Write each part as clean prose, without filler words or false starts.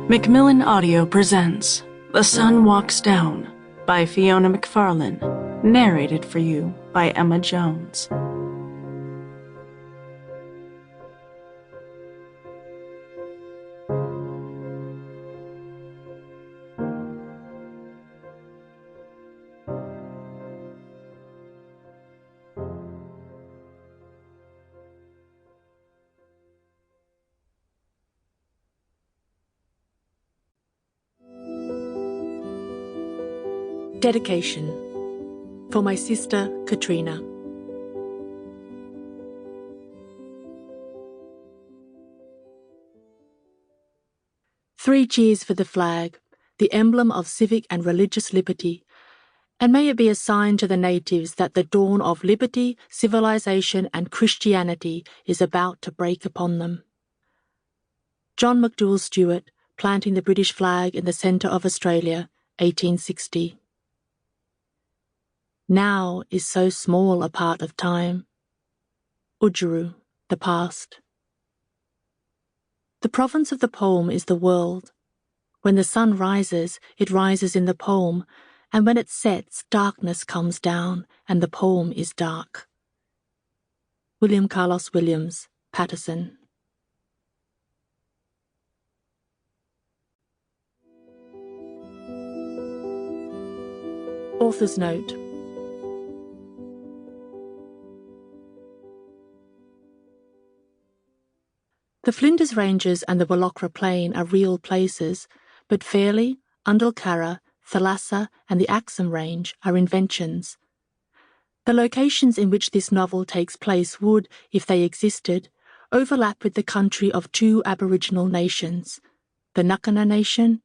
Macmillan Audio presents The Sun Walks Down by Fiona McFarlane, narrated for you by Emma Jones. Dedication for my sister Katrina. Three cheers for the flag, the emblem of civic and religious liberty, and may it be a sign to the natives that the dawn of liberty, civilization, and Christianity is about to break upon them. John McDouall Stuart, planting the British flag in the centre of Australia, 1860. Now is so small a part of time. Udjuru, the past. The province of the poem is the world. When the sun rises, it rises in the poem, and when it sets, darkness comes down, and the poem is dark. William Carlos Williams, Patterson. Author's note. The Flinders Ranges and the Wallachra Plain are real places, but Fairlie, Undulcarra, Thalassa and the Axum Range are inventions. The locations in which this novel takes place would, if they existed, overlap with the country of two Aboriginal nations, the Nakana Nation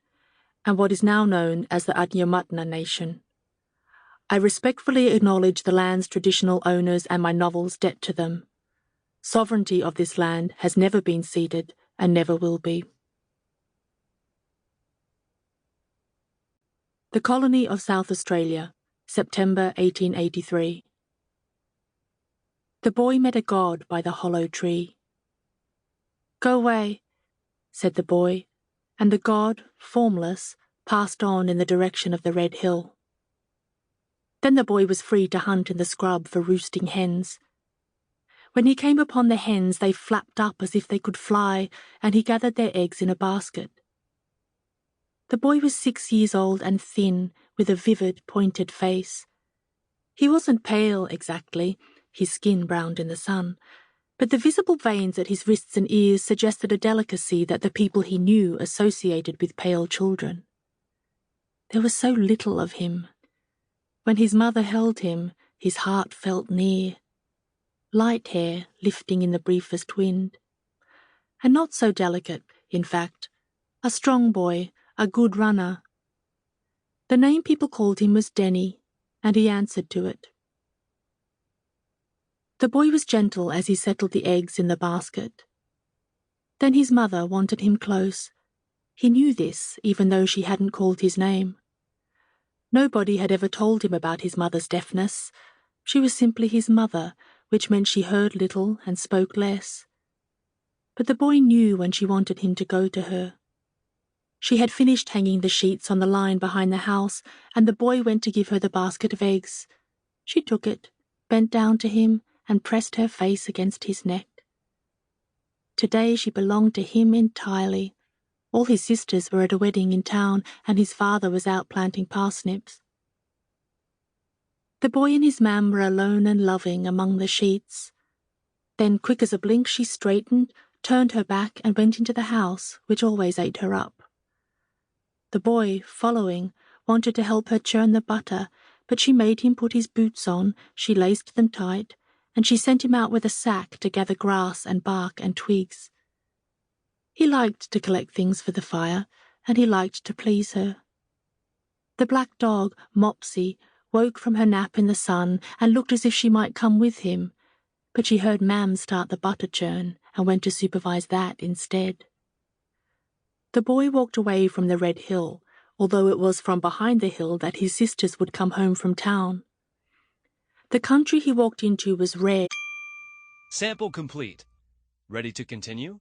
and what is now known as the Adnyamatna Nation. I respectfully acknowledge the land's traditional owners and my novel's debt to them. Sovereignty of this land has never been ceded and never will be. The Colony of South Australia, September 1883. The boy met a god by the hollow tree. "Go away," said the boy, and the god, formless, passed on in the direction of the Red Hill. Then the boy was free to hunt in the scrub for roosting hens. When he came upon the hens, they flapped up as if they could fly, and he gathered their eggs in a basket. The boy was 6 years old and thin, with a vivid, pointed face. He wasn't pale exactly, his skin browned in the sun, but the visible veins at his wrists and ears suggested a delicacy that the people he knew associated with pale children. There was so little of him. When his mother held him, his heart felt near. Light hair lifting in the briefest wind. And not so delicate, in fact. A strong boy, a good runner. The name people called him was Denny, and he answered to it. The boy was gentle as he settled the eggs in the basket. Then his mother wanted him close. He knew this, even though she hadn't called his name. Nobody had ever told him about his mother's deafness. She was simply his mother, which meant she heard little and spoke less. But the boy knew when she wanted him to go to her. She had finished hanging the sheets on the line behind the house, and the boy went to give her the basket of eggs. She took it, bent down to him, and pressed her face against his neck. Today she belonged to him entirely. All his sisters were at a wedding in town, and his father was out planting parsnips. The boy and his mam were alone and loving among the sheets. Then, quick as a blink, she straightened, turned her back, and went into the house, which always ate her up. The boy, following, wanted to help her churn the butter, but she made him put his boots on, she laced them tight, and she sent him out with a sack to gather grass and bark and twigs. He liked to collect things for the fire, and he liked to please her. The black dog, Mopsy, woke from her nap in the sun and looked as if she might come with him, but she heard Mam start the butter churn and went to supervise that instead. The boy walked away from the Red Hill, although it was from behind the hill that his sisters would come home from town. The country he walked into was red. Sample complete. Ready to continue?